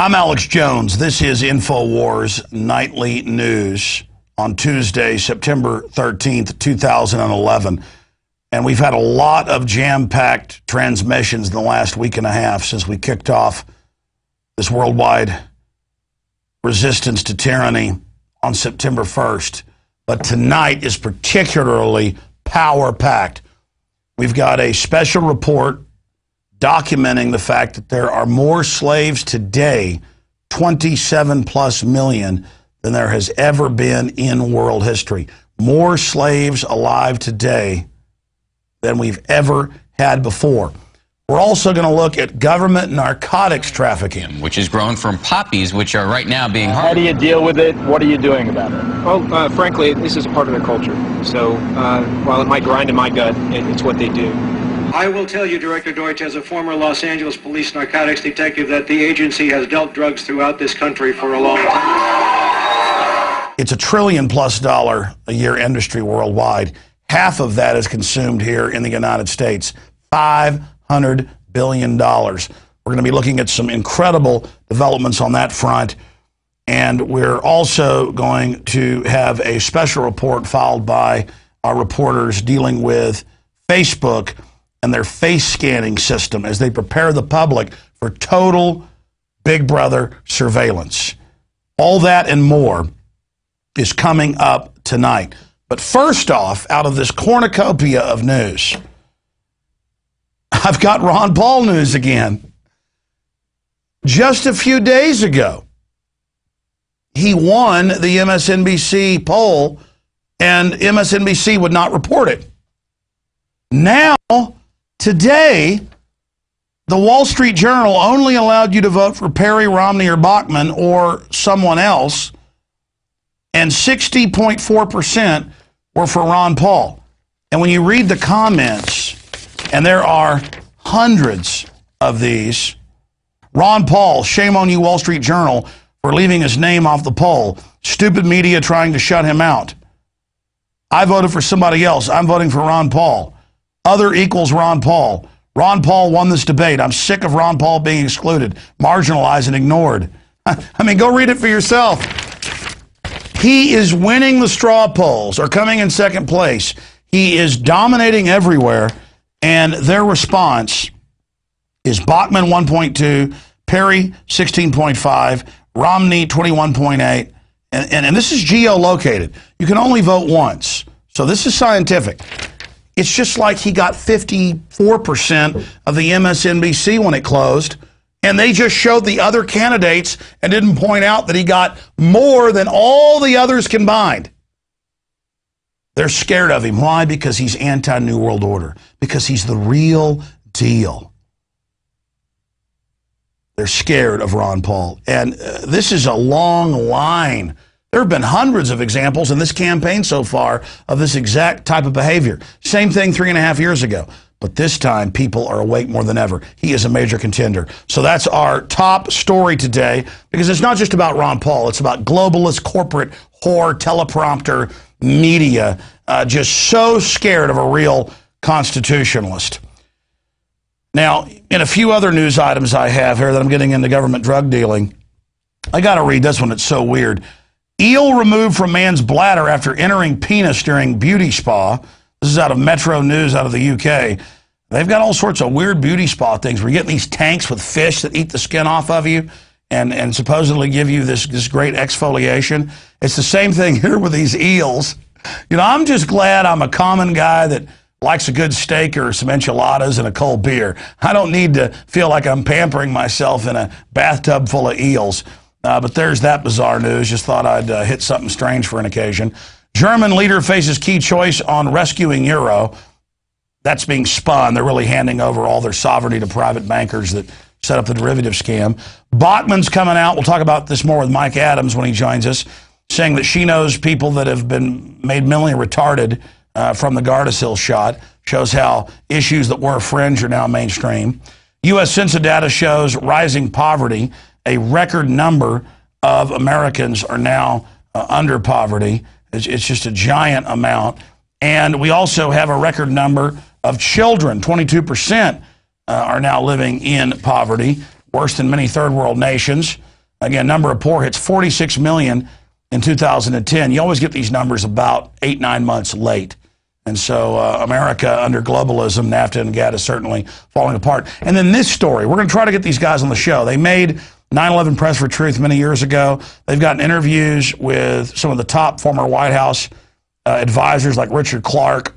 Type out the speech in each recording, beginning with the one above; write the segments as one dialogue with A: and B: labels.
A: I'm Alex Jones. This is Infowars Nightly News on Tuesday, September 13th, 2011. And we've had a lot of jam-packed transmissions in the last week and a half since we kicked off this worldwide resistance to tyranny on September 1st. But tonight is particularly power-packed. We've got a special report documenting the fact that there are more slaves today, 27 plus million, than there has ever been in world history. More slaves alive today than we've ever had before. We're also going to look at government narcotics trafficking,
B: which is grown from poppies, which are right now being harvested.
C: How do you deal with it? What are you doing about it?
D: Well, frankly, this is a part of their culture. So while it might grind in my gut, it's what they do.
E: I will tell you, Director Deutsch, as a former Los Angeles police narcotics detective, that the agency has dealt drugs throughout this country for a long time.
A: It's $1 trillion+ a year industry worldwide. Half of that is consumed here in the United States. $500 billion. We're going to be looking at some incredible developments on that front. And we're also going to have a special report filed by our reporters dealing with Facebook and their face scanning system as they prepare the public for total Big Brother surveillance. All that and more is coming up tonight. But first off, out of this cornucopia of news, I've got Ron Paul news again. Just a few days ago, he won the MSNBC poll, and MSNBC would not report it. Now, today, the Wall Street Journal only allowed you to vote for Perry, Romney, or Bachmann or someone else, and 60.4% were for Ron Paul. And when you read the comments, and there are hundreds of these, Ron Paul, shame on you, Wall Street Journal, for leaving his name off the poll. Stupid media trying to shut him out. I voted for somebody else. I'm voting for Ron Paul. Other equals Ron Paul. Ron Paul won this debate. I'm sick of Ron Paul being excluded, marginalized, and ignored. I mean, go read it for yourself. He is winning the straw polls, or coming in second place. He is dominating everywhere, and their response is Bachmann 1.2, Perry 16.5, Romney 21.8, and this is geolocated. You can only vote once, so this is scientific. It's just like he got 54% of the MSNBC when it closed, and they just showed the other candidates and didn't point out that he got more than all the others combined. They're scared of him. Why? Because he's anti-New World Order. Because he's the real deal. They're scared of Ron Paul. And this is a long line. There have been hundreds of examples in this campaign so far of this exact type of behavior. Same thing 3.5 years ago. But this time, people are awake more than ever. He is a major contender. So that's our top story today, because it's not just about Ron Paul. It's about globalist, corporate, whore, teleprompter, media, just so scared of a real constitutionalist. Now, in a few other news items I have here that I'm getting into government drug dealing, I got to read this one. It's so weird. Eel removed from man's bladder after entering penis during beauty spa. This is out of Metro News out of the UK. They've got all sorts of weird beauty spa things. We're getting these tanks with fish that eat the skin off of you and supposedly give you this great exfoliation. It's the same thing here with these eels. You know, I'm just glad I'm a common guy that likes a good steak or some enchiladas and a cold beer. I don't need to feel like I'm pampering myself in a bathtub full of eels. But there's that bizarre news. Just thought I'd hit something strange for an occasion. German leader faces key choice on rescuing euro. That's being spun. They're really handing over all their sovereignty to private bankers that set up the derivative scam. Bachmann's coming out. We'll talk about this more with Mike Adams when he joins us, saying that she knows people that have been made mentally retarded from the Gardasil shot. Shows how issues that were fringe are now mainstream. U.S. Census data shows rising poverty. A record number of Americans are now under poverty. It's just a giant amount. And we also have a record number of children. 22% are now living in poverty, worse than many third world nations. Again, number of poor hits 46 million in 2010. You always get these numbers about 8-9 months late. And so America under globalism, NAFTA and GATT is certainly falling apart. And then this story, we're going to try to get these guys on the show. They made 9/11 Press for Truth many years ago. They've gotten interviews with some of the top former White House advisors like Richard Clarke.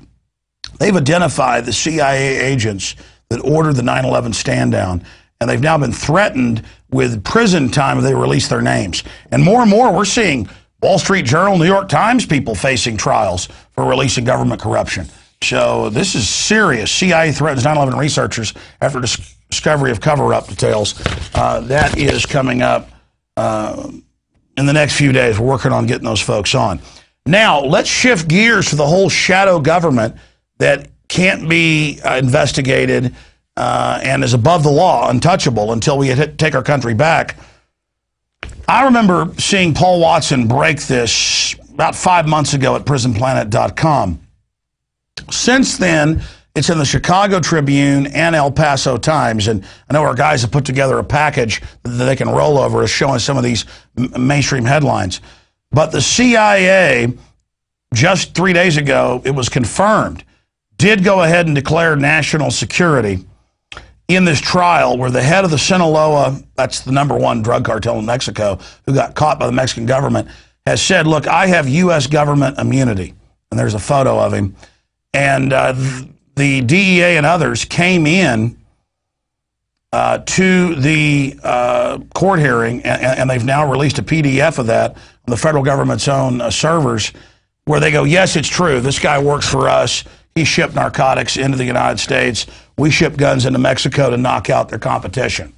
A: They've identified the CIA agents that ordered the 9/11 stand down, and they've now been threatened with prison time if they release their names. And more, we're seeing Wall Street Journal, New York Times people facing trials for releasing government corruption. So this is serious. CIA threatens 9/11 researchers after discovery of cover-up details. That is coming up in the next few days. We're working on getting those folks on. Now, let's shift gears to the whole shadow government that can't be investigated and is above the law, untouchable, until we take our country back. I remember seeing Paul Watson break this about 5 months ago at prisonplanet.com. Since then, it's in the Chicago Tribune and El Paso Times, and I know our guys have put together a package that they can roll over showing some of these mainstream headlines. But the CIA, just 3 days ago, it was confirmed, did go ahead and declare national security in this trial where the head of the Sinaloa, that's the #1 drug cartel in Mexico, who got caught by the Mexican government, has said, look, I have U.S. government immunity. And there's a photo of him. And the DEA and others came in to the court hearing, and they've now released a PDF of that on the federal government's own servers, where they go, yes, it's true. This guy works for us. He shipped narcotics into the United States. We ship guns into Mexico to knock out their competition.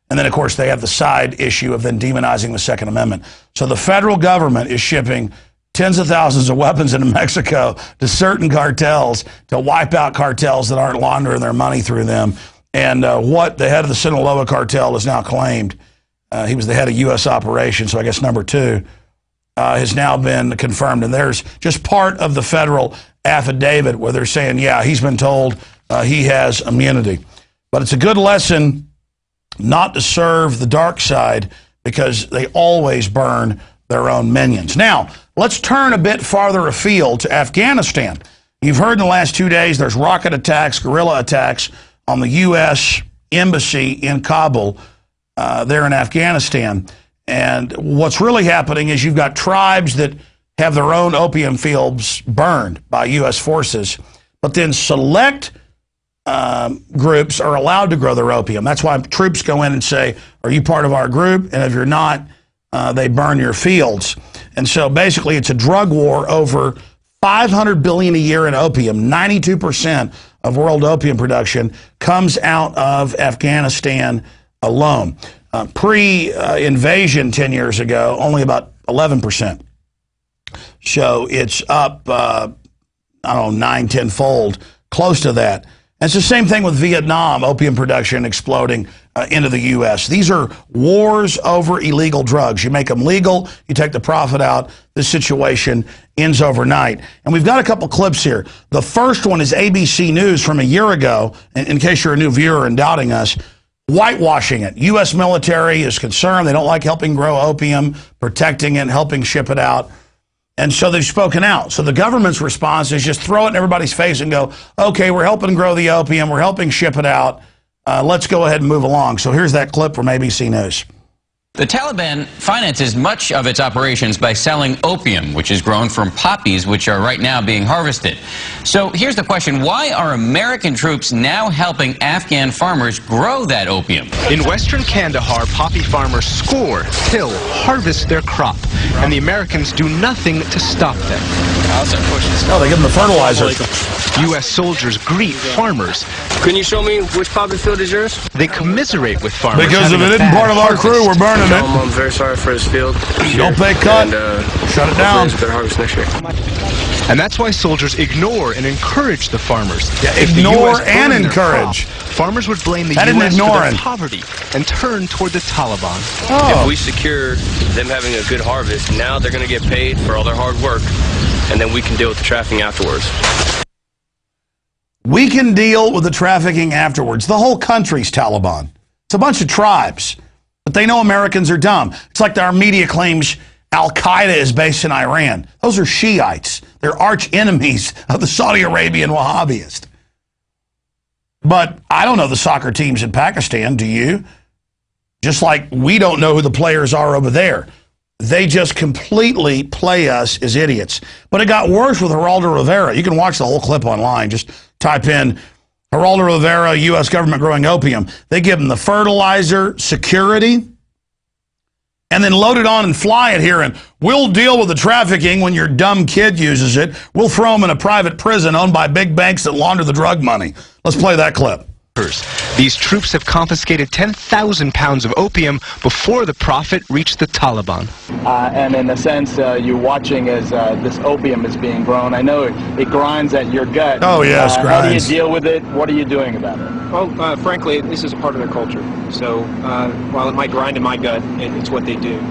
A: And then, of course, they have the side issue of then demonizing the Second Amendment. So the federal government is shipping tens of thousands of weapons into Mexico to certain cartels to wipe out cartels that aren't laundering their money through them. And what the head of the Sinaloa cartel has now claimed, he was the head of U.S. operations, so I guess #2, has now been confirmed. And there's just part of the federal affidavit where they're saying, yeah, he's been told he has immunity. But it's a good lesson not to serve the dark side, because they always burn their own minions. Now, let's turn a bit farther afield to Afghanistan. You've heard in the last 2 days there's rocket attacks, guerrilla attacks on the U.S. embassy in Kabul there in Afghanistan. And what's really happening is you've got tribes that have their own opium fields burned by U.S. forces, but then select groups are allowed to grow their opium. That's why troops go in and say, are you part of our group? And if you're not, they burn your fields. And so basically it's a drug war over $500 billion a year in opium. 92% of world opium production comes out of Afghanistan alone. Pre-invasion 10 years ago, only about 11%. So it's up, I don't know, 9-10-fold, close to that. And it's the same thing with Vietnam, opium production exploding into the U.S. These are wars over illegal drugs. You make them legal, you take the profit out. This situation ends overnight. And we've got a couple clips here. The first one is ABC News from a year ago, in case you're a new viewer and doubting us, whitewashing it. U.S. military is concerned. They don't like helping grow opium, protecting it, helping ship it out. And so they've spoken out. So the government's response is just throw it in everybody's face and go, okay, we're helping grow the opium. We're helping ship it out. Let's go ahead and move along. So here's that clip from ABC News.
B: The Taliban finances much of its operations by selling opium, which is grown from poppies, which are right now being harvested. So here's the question. Why are American troops now helping Afghan farmers grow that opium?
F: In western Kandahar, poppy farmers score, till, harvest their crop, and the Americans do nothing to stop them.
A: Oh, they give them the fertilizer.
F: U.S. soldiers greet farmers.
C: Can you show me which poppy field is yours?
F: They commiserate with farmers.
A: Because if it isn't part of our crew, we're burning it.
C: I'm very sorry for this field.
A: Don't pay cut. Shut it down.
C: Better harvest next year.
F: And that's why soldiers ignore and encourage the farmers.
A: Yeah, ignore and encourage.
F: Farmers would blame the U.S. for their poverty and turn toward the Taliban.
C: Oh. If we secure them having a good harvest, now they're going to get paid for all their hard work, and then we can deal with the trafficking afterwards.
A: We can deal with the trafficking afterwards. The whole country's Taliban. It's a bunch of tribes. But they know Americans are dumb. It's like our media claims Al-Qaeda is based in Iran. Those are Shiites. They're arch enemies of the Saudi Arabian Wahhabists. But I don't know the soccer teams in Pakistan, do you? Just like we don't know who the players are over there. They just completely play us as idiots. But it got worse with Geraldo Rivera. You can watch the whole clip online. Just type in Geraldo Rivera, U.S. government growing opium. They give them the fertilizer, security, and then load it on and fly it here. And we'll deal with the trafficking when your dumb kid uses it. We'll throw them in a private prison owned by big banks that launder the drug money. Let's play that clip.
F: These troops have confiscated 10,000 pounds of opium before the profit reached the Taliban.
G: And in a sense, you're watching as this opium is being grown. I know it grinds at your gut.
A: Oh, yes, grinds.
G: How do you deal with it? What are you doing about it?
D: Well, frankly, this is a part of their culture. So while it might grind in my gut, it's what they do.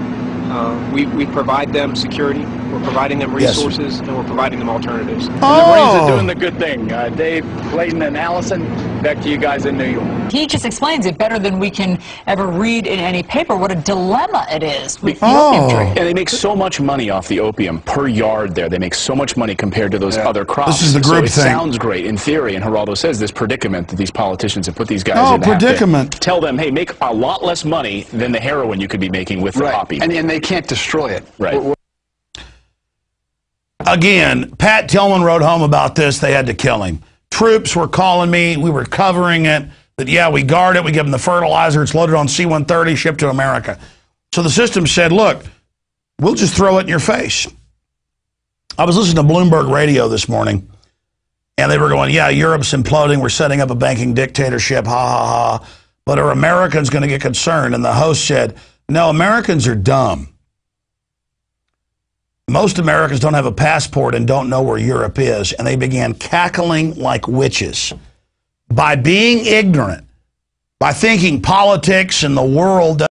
D: We provide them security, we're providing them resources, and we're providing them alternatives.
G: Oh. And the Marines are doing the good thing. Dave, Clayton, and Allison, back to you guys in New York.
H: He just explains it better than we can ever read in any paper, what a dilemma it is with the opium trade.
I: And they make so much money off the opium per yard there. They make so much money compared to those other crops.
A: This is the group
I: thing.
A: It
I: sounds great in theory, and Geraldo says this predicament that these politicians have put these guys in.
A: Predicament.
I: Tell them, hey, make a lot less money than the heroin you could be making with the poppy.
J: And they can't destroy it.
I: Right.
A: Again, Pat Tillman wrote home about this. They had to kill him. Troops were calling me. We were covering it. That, yeah, we guard it. We give them the fertilizer. It's loaded on C-130, shipped to America. So the system said, look, we'll just throw it in your face. I was listening to Bloomberg Radio this morning, and they were going, yeah, Europe's imploding. We're setting up a banking dictatorship. Ha, ha, ha. But are Americans going to get concerned? And the host said, no, Americans are dumb. Most Americans don't have a passport and don't know where Europe is, and they began cackling like witches. By being ignorant, by thinking politics and the world